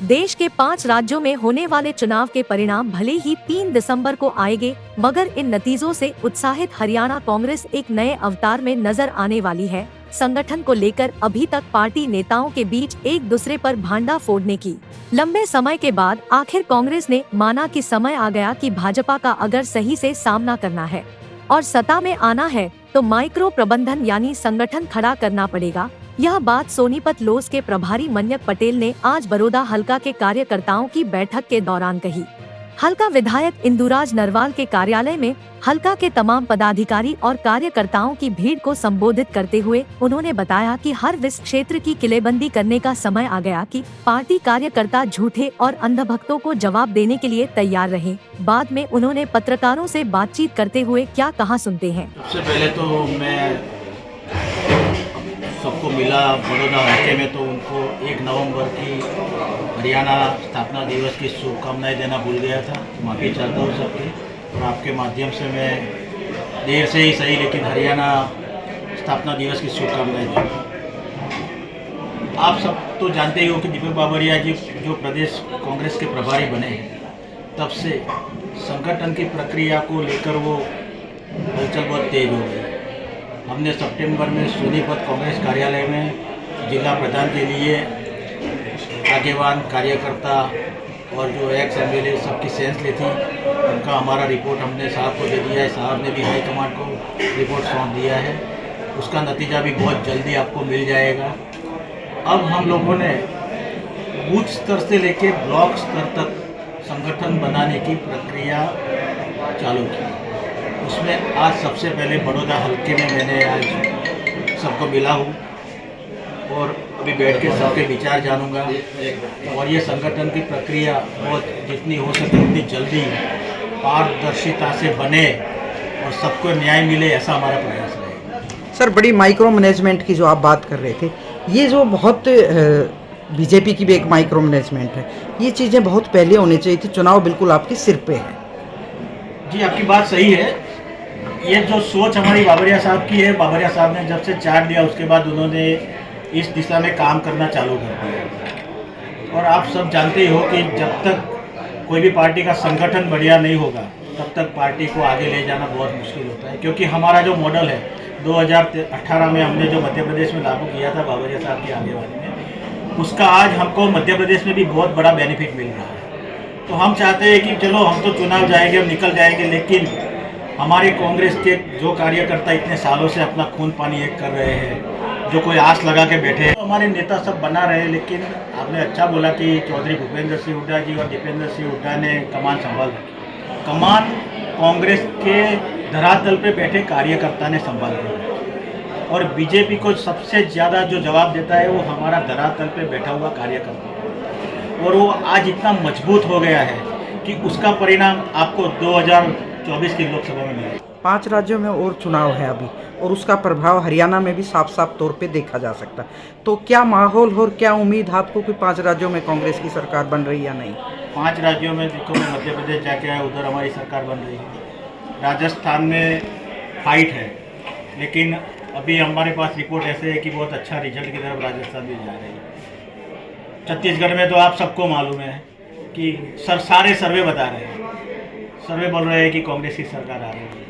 देश के 5 राज्यों में होने वाले चुनाव के परिणाम भले ही 3 दिसंबर को आएंगे, मगर इन नतीजों से उत्साहित हरियाणा कांग्रेस एक नए अवतार में नजर आने वाली है। संगठन को लेकर अभी तक पार्टी नेताओं के बीच एक दूसरे पर भांडा फोड़ने की लंबे समय के बाद आखिर कांग्रेस ने माना कि समय आ गया कि भाजपा का अगर सही से सामना करना है और सत्ता में आना है तो माइक्रो प्रबंधन यानी संगठन खड़ा करना पड़ेगा। यह बात सोनीपत लोस के प्रभारी मन्यक पटेल ने आज बरोदा हलका के कार्यकर्ताओं की बैठक के दौरान कही। हलका विधायक इंदुराज नरवाल के कार्यालय में हलका के तमाम पदाधिकारी और कार्यकर्ताओं की भीड़ को संबोधित करते हुए उन्होंने बताया कि हर विस क्षेत्र की किलेबंदी करने का समय आ गया कि पार्टी कार्यकर्ता झूठे और अंधभक्तों को जवाब देने के लिए तैयार रहे। बाद में उन्होंने पत्रकारों से बातचीत करते हुए क्या कहा, सुनते हैं। सबसे पहले तो मैं सबको मिला बड़ौदा हल्के में, तो उनको 1 नवंबर की हरियाणा स्थापना दिवस की शुभकामनाएं देना भूल गया था। माफ़ी चाहता हूँ सबकी, और आपके माध्यम से मैं देर से ही सही लेकिन हरियाणा स्थापना दिवस की शुभकामनाएं देता हूँ। आप सब तो जानते ही हो कि दीपक बाबरिया जी जो प्रदेश कांग्रेस के प्रभारी बने हैं, तब से संगठन की प्रक्रिया को लेकर वो हलचल बहुत तेज हो गई। हमने सितंबर में सोनीपत कांग्रेस कार्यालय में जिला प्रधान के लिए आगेवान कार्यकर्ता और जो एक्स एमएलए सबकी सेंस ली थी, उनका हमारा रिपोर्ट हमने साहब को दे दिया है। साहब ने भी हाईकमांड को रिपोर्ट सौंप दिया है, उसका नतीजा भी बहुत जल्दी आपको मिल जाएगा। अब हम लोगों ने बूथ स्तर से लेकर ब्लॉक स्तर तक संगठन बनाने की प्रक्रिया चालू की। उसमें आज सबसे पहले बड़ौदा हल्के में मैंने आज सबको मिला हूँ और अभी बैठ के सबके विचार जानूंगा, और ये संगठन की प्रक्रिया बहुत जितनी हो सके उतनी जल्दी पारदर्शिता से बने और सबको न्याय मिले, ऐसा हमारा प्रयास रहेगा। सर, बड़ी माइक्रो मैनेजमेंट की जो आप बात कर रहे थे, ये जो बहुत बीजेपी की भी एक माइक्रो मैनेजमेंट है, ये चीज़ें बहुत पहले होनी चाहिए थी। चुनाव बिल्कुल आपके सिर पे है। जी, आपकी बात सही है। ये जो सोच हमारी बाबरिया साहब की है, बाबरिया साहब ने जब से चार्ज लिया उसके बाद उन्होंने इस दिशा में काम करना चालू कर दिया। और आप सब जानते ही हो कि जब तक कोई भी पार्टी का संगठन बढ़िया नहीं होगा तब तक पार्टी को आगे ले जाना बहुत मुश्किल होता है। क्योंकि हमारा जो मॉडल है 2018 में हमने जो मध्य प्रदेश में लागू किया था बाबरिया साहब की आगेवानी में, उसका आज हमको मध्य प्रदेश में भी बहुत बड़ा बेनिफिट मिल रहा है। तो हम चाहते हैं कि चलो हम तो चुनाव जाएंगे, हम निकल जाएंगे, लेकिन हमारे कांग्रेस के जो कार्यकर्ता इतने सालों से अपना खून पानी एक कर रहे हैं, जो कोई आस लगा के बैठे हैं, तो हमारे नेता सब बना रहे हैं। लेकिन आपने अच्छा बोला कि चौधरी भूपेंद्र सिंह हुड्डा जी और दीपेंद्र सिंह हुड्डा ने कमान संभाल रखी। कमान कांग्रेस के धरातल पे बैठे कार्यकर्ता ने संभाल रखी, और बीजेपी को सबसे ज़्यादा जो जवाब देता है वो हमारा धरातल पे बैठा हुआ कार्यकर्ता है। और वो आज इतना मजबूत हो गया है कि उसका परिणाम आपको 2024 की लोकसभा में मिलेगा। 5 राज्यों में और चुनाव है अभी, और उसका प्रभाव हरियाणा में भी साफ साफ तौर पे देखा जा सकता है। तो क्या माहौल और क्या उम्मीद आपको कि 5 राज्यों में कांग्रेस की सरकार बन रही या नहीं? 5 राज्यों में देखो, मैं मध्य प्रदेश जाके आया, उधर हमारी सरकार बन रही है। राजस्थान में फाइट है, लेकिन अभी हमारे पास रिपोर्ट ऐसे है कि बहुत अच्छा रिजल्ट की तरफ राजस्थान भी जा रही है। छत्तीसगढ़ में तो आप सबको मालूम है कि सारे सर्वे बता रहे हैं, सर्वे बोल रहे हैं कि कांग्रेस की सरकार आ रही है।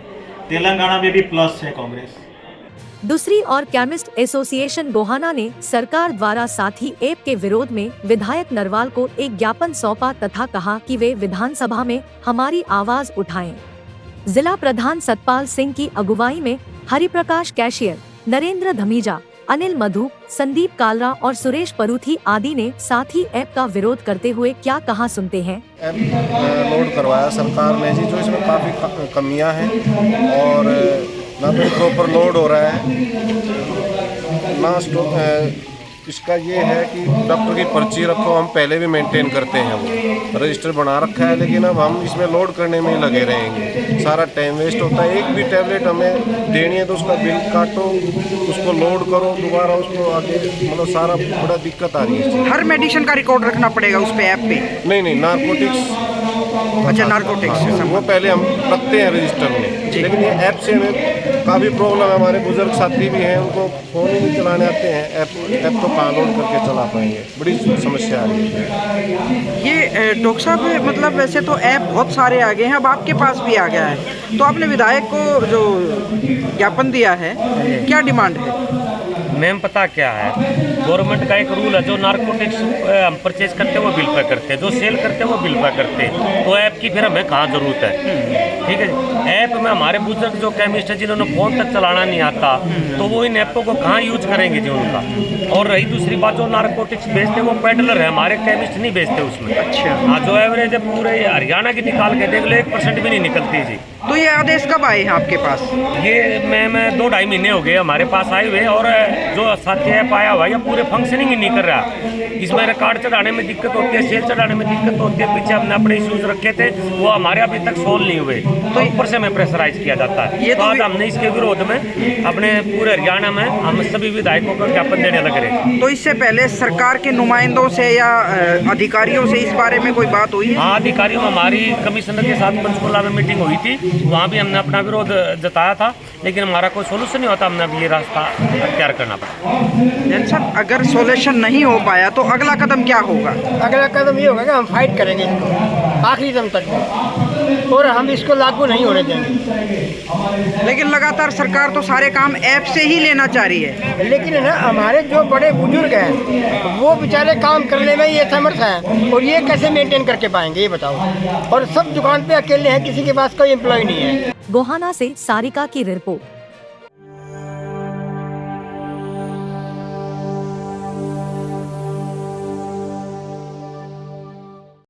तेलंगाना में भी प्लस है कांग्रेस। दूसरी ओर केमिस्ट एसोसिएशन गोहाना ने सरकार द्वारा साथी ऐप के विरोध में विधायक नरवाल को एक ज्ञापन सौंपा तथा कहा कि वे विधानसभा में हमारी आवाज उठाएं। जिला प्रधान सतपाल सिंह की अगुवाई में हरिप्रकाश कैशियर, नरेंद्र धमीजा, अनिल मधु, संदीप कालरा और सुरेश परूथी आदि ने साथी ऐप का विरोध करते हुए क्या कहा, सुनते हैं। ऐप लोड करवाया सरकार ने जी, जो इसमें काफ़ी कमियां हैं और ना तो प्रॉपर लोड हो रहा है, ना इसका ये है कि डॉक्टर की पर्ची रखो, हम पहले भी मेंटेन करते हैं, वो रजिस्टर बना रखा है, लेकिन अब हम इसमें लोड करने में ही लगे रहेंगे, सारा टाइम वेस्ट होता है। एक भी टैबलेट हमें देनी है तो उसका बिल काटो, उसको लोड करो, दोबारा उसको आगे, मतलब सारा बड़ा दिक्कत आ रही है। हर मेडिसिन का रिकॉर्ड रखना पड़ेगा उस पे, ऐप पे? नहीं, नारकोटिक्स। अच्छा, नारकोटिक्स वो पहले हम रखते हैं रजिस्टर में, लेकिन ये ऐप से हमें काफ़ी प्रॉब्लम है। हमारे बुजुर्ग साथी भी हैं, उनको फ़ोन ही नहीं चलाने आते हैं, ऐप तो कहाँ लोड करके चला पाएंगे, बड़ी समस्या आ रही है। ये डॉक्टर साहब मतलब वैसे तो ऐप बहुत सारे आ गए हैं, अब आपके पास भी आ गया है, तो आपने विधायक को जो ज्ञापन दिया है क्या डिमांड है? मैम पता क्या है, गवर्नमेंट का एक रूल है, जो नारकोटिक्स हम परचेज करते हैं वो बिल पे करते हैं, जो सेल करते हैं वो बिल पे करते हैं, तो ऐप की फिर हमें कहाँ ज़रूरत है? ठीक है, ऐप में हमारे बुजुर्ग जो केमिस्ट है जिन्होंने फ़ोन तक चलाना नहीं आता, तो वो इन ऐपों को कहाँ यूज करेंगे जी उनका। और रही दूसरी बात, जो नारकोटिक्स बेचते हैं वो पेडलर है, हमारे केमिस्ट नहीं बेचते उसमें। अच्छा। हाँ, जो एवरेज है पूरे हरियाणा की निकाल के देख लो 1% भी नहीं निकलती जी। तो ये आदेश कब आए हैं आपके पास? ये मैं 2-2.5 महीने हो गए हमारे पास आए हुए, और जो साथी ऐप आया हुआ ये पूरे फंक्शनिंग ही नहीं कर रहा। इसमें रिकॉर्ड चढ़ाने में दिक्कत होती है, सेल चढ़ाने में दिक्कत होती है, पीछे हमने अपने इश्यूज रखे थे वो हमारे अभी तक सोल्व नहीं हुए, तो ऊपर से हमें प्रेशराइज किया जाता है। ये तो आज हमने इसके विरोध में अपने पूरे हरियाणा में हम सभी विधायकों को ज्ञापन देने लग रहे। तो इससे पहले सरकार के नुमाइंदों से या अधिकारियों से इस बारे में कोई बात हुई है? हाँ, अधिकारियों में हमारी कमिश्नर के साथ पंचकुला में मीटिंग हुई थी, वहाँ भी हमने अपना विरोध जताया था, लेकिन हमारा कोई सोल्यूशन नहीं होता, हमने अब ये रास्ता अख्तियार करना पड़ा। सर, अगर सोल्यूशन नहीं हो पाया तो अगला कदम क्या होगा? अगला कदम ये होगा कि हम फाइट करेंगे इसको आखिरी दम तक, और हम इसको लागू नहीं होने देंगे। लेकिन लगातार सरकार तो सारे काम ऐप से ही लेना चाह रही है। लेकिन ना हमारे जो बड़े बुजुर्ग हैं वो बेचारे काम करने में ये समर्थ हैं, और ये कैसे मेंटेन करके पाएंगे ये बताओ। और सब दुकान पे अकेले हैं, किसी के पास कोई एम्प्लॉय नहीं है। गोहाना से सारिका की रिपोर्ट।